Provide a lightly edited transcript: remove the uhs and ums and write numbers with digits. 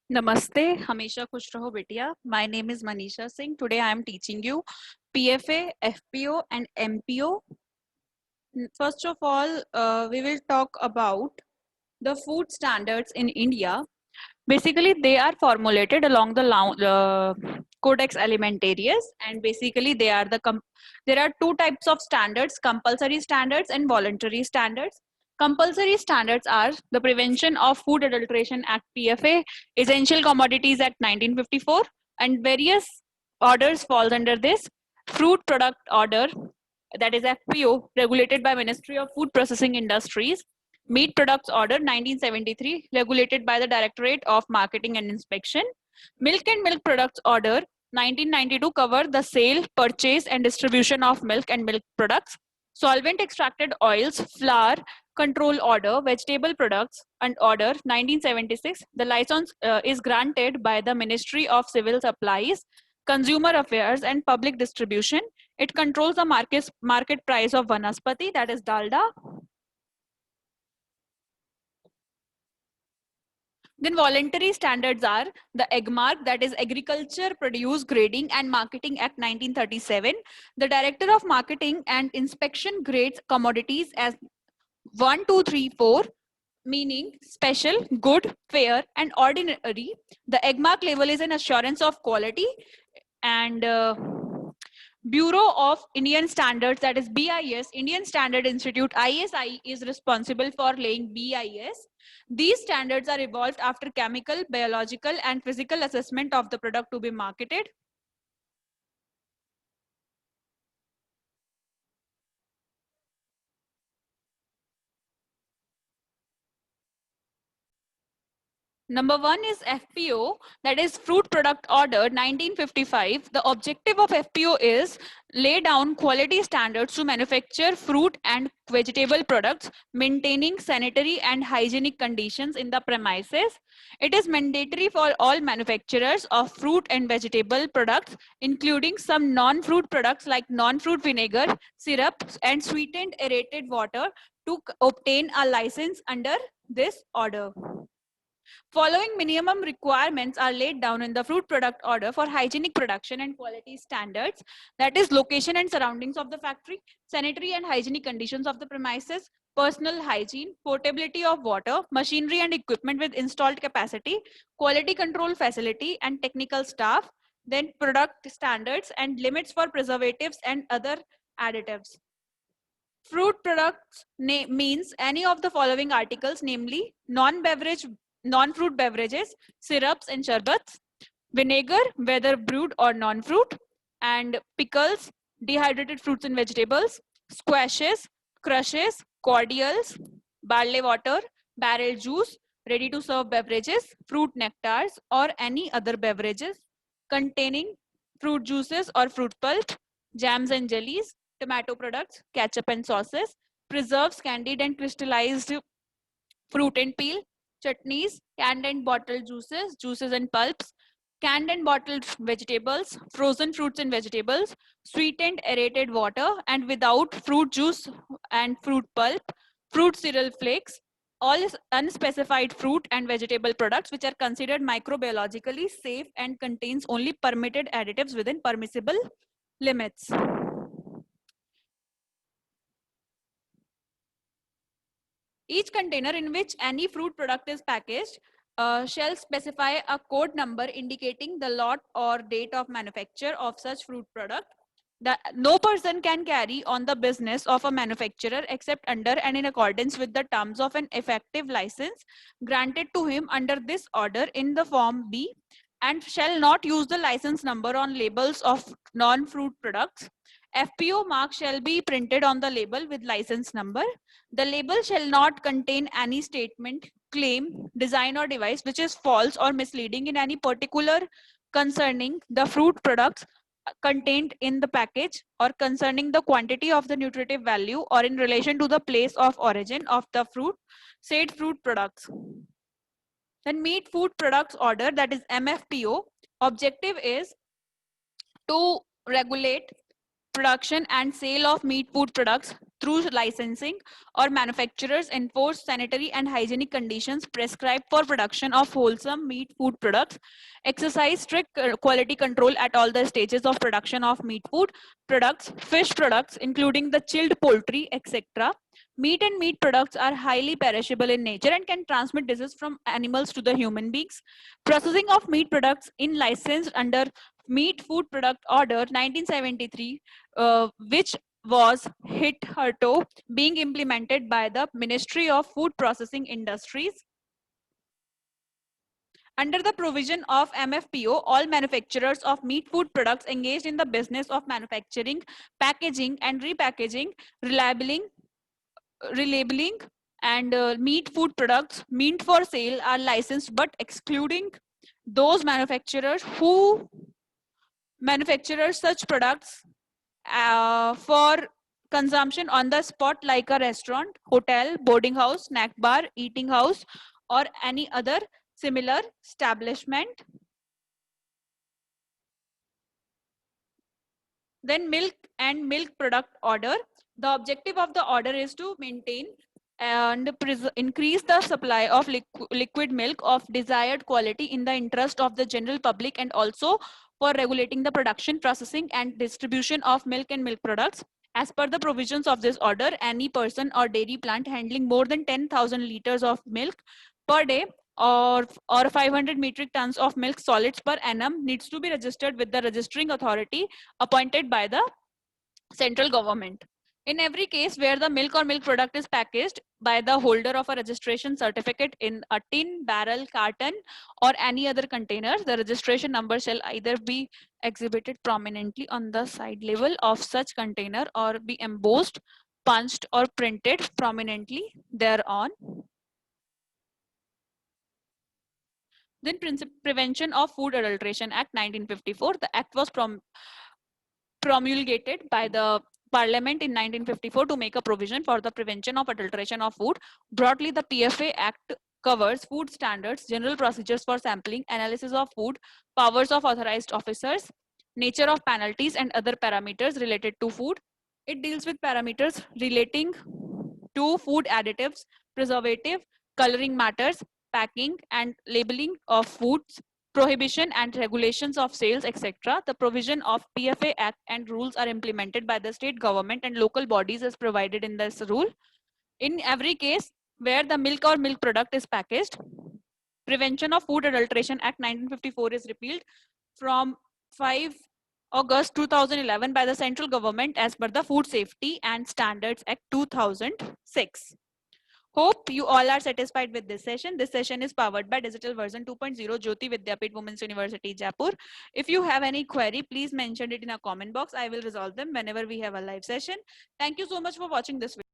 Namaste, Hamisha Khush Raho Betiya. My name is Manisha Singh. Today I am teaching you PFA, FPO and MPO. First of all, we will talk about the food standards in India. Basically, they are formulated along the Codex Alimentarius, and basically there are two types of standards: compulsory standards and voluntary standards. Compulsory standards are the Prevention of Food Adulteration Act (PFA), Essential Commodities Act 1954, and various orders falls under this. Fruit Product Order, that is FPO, regulated by Ministry of Food Processing Industries. Meat Products Order 1973, regulated by the Directorate of Marketing and Inspection. Milk and Milk Products Order 1992 cover the sale, purchase and distribution of milk and milk products. Solvent Extracted Oils, Flour Control Order, Vegetable Products and Order 1976. The license is granted by the Ministry of Civil Supplies, Consumer Affairs and Public Distribution. It controls the market price of Vanaspati, that is Dalda. Then voluntary standards are the AGMARC, that is Agriculture Produce Grading and Marketing Act 1937. The Director of Marketing and Inspection grades commodities as 1, 2, 3, 4, meaning special, good, fair, and ordinary. The AGMARC label is an assurance of quality, and Bureau of Indian Standards, that is BIS, Indian Standard Institute, ISI, is responsible for laying BIS. These standards are evolved after chemical, biological, and physical assessment of the product to be marketed. Number one is FPO, that is Fruit Product Order 1955. The objective of FPO is lay down quality standards to manufacture fruit and vegetable products, maintaining sanitary and hygienic conditions in the premises. It is mandatory for all manufacturers of fruit and vegetable products, including some non-fruit products like non-fruit vinegar, syrup, and sweetened aerated water, to obtain a license under this order. Following minimum requirements are laid down in the Fruit Product Order for hygienic production and quality standards, that is location and surroundings of the factory, sanitary and hygienic conditions of the premises, personal hygiene, portability of water, machinery and equipment with installed capacity, quality control facility and technical staff, then product standards and limits for preservatives and other additives. Fruit products means any of the following articles, namely non-fruit beverages, syrups and sherbets, vinegar, whether brewed or non-fruit, and pickles, dehydrated fruits and vegetables, squashes, crushes, cordials, barley water, barrel juice, ready-to-serve beverages, fruit nectars, or any other beverages containing fruit juices or fruit pulp, jams and jellies, tomato products, ketchup and sauces, preserves, candied and crystallized fruit and peel, chutneys, canned and bottled juices, juices and pulps, canned and bottled vegetables, frozen fruits and vegetables, sweetened aerated water, and without fruit juice and fruit pulp, fruit cereal flakes, all unspecified fruit and vegetable products which are considered microbiologically safe and contains only permitted additives within permissible limits. Each container in which any fruit product is packaged shall specify a code number indicating the lot or date of manufacture of such fruit product. No person can carry on the business of a manufacturer except under and in accordance with the terms of an effective license granted to him under this order in the Form B, and shall not use the license number on labels of non-fruit products. FPO mark shall be printed on the label with license number. The label shall not contain any statement, claim, design or device which is false or misleading in any particular concerning the fruit products contained in the package, or concerning the quantity of the nutritive value, or in relation to the place of origin of the said fruit products. Then Meat Food Products Order, that is MFPO, objective is to regulate production and sale of meat food products through licensing, or manufacturers enforce sanitary and hygienic conditions prescribed for production of wholesome meat food products, exercise strict quality control at all the stages of production of meat food products, fish products, including the chilled poultry, etc. Meat and meat products are highly perishable in nature and can transmit disease from animals to the human beings. Processing of meat products in licensed under Meat Food Product Order 1973, which was hitherto being implemented by the Ministry of Food Processing Industries. Under the provision of MFPO, all manufacturers of meat food products engaged in the business of manufacturing, packaging, and repackaging, relabeling, and meat food products meant for sale are licensed, but excluding those manufacturers who manufacture such products for consumption on the spot, like a restaurant, hotel, boarding house, snack bar, eating house, or any other similar establishment. Then milk and milk product order. The objective of the order is to maintain and increase the supply of liquid milk of desired quality in the interest of the general public, and also for regulating the production, processing, and distribution of milk and milk products. As per the provisions of this order, any person or dairy plant handling more than 10,000 liters of milk per day or 500 metric tons of milk solids per annum needs to be registered with the registering authority appointed by the central government. In every case where the milk or milk product is packaged by the holder of a registration certificate in a tin, barrel, carton, or any other container, the registration number shall either be exhibited prominently on the side label of such container or be embossed, punched, or printed prominently thereon. Then Prevention of Food Adulteration Act 1954. The act was promulgated by the Parliament in 1954 to make a provision for the prevention of adulteration of food. Broadly, the PFA Act covers food standards, general procedures for sampling, analysis of food, powers of authorized officers, nature of penalties, and other parameters related to food. It deals with parameters relating to food additives, preservative, coloring matters, packing and labeling of foods, prohibition and regulations of sales, etc. The provision of PFA Act and rules are implemented by the state government and local bodies as provided in this rule. In every case where the milk or milk product is packaged, Prevention of Food Adulteration Act 1954 is repealed from 5 August 2011 by the central government as per the Food Safety and Standards Act 2006. Hope you all are satisfied with this session. This session is powered by Digital Version 2.0 Jyoti Vidyapeeth Women's University, Jaipur. If you have any query, please mention it in a comment box. I will resolve them whenever we have a live session. Thank you so much for watching this video.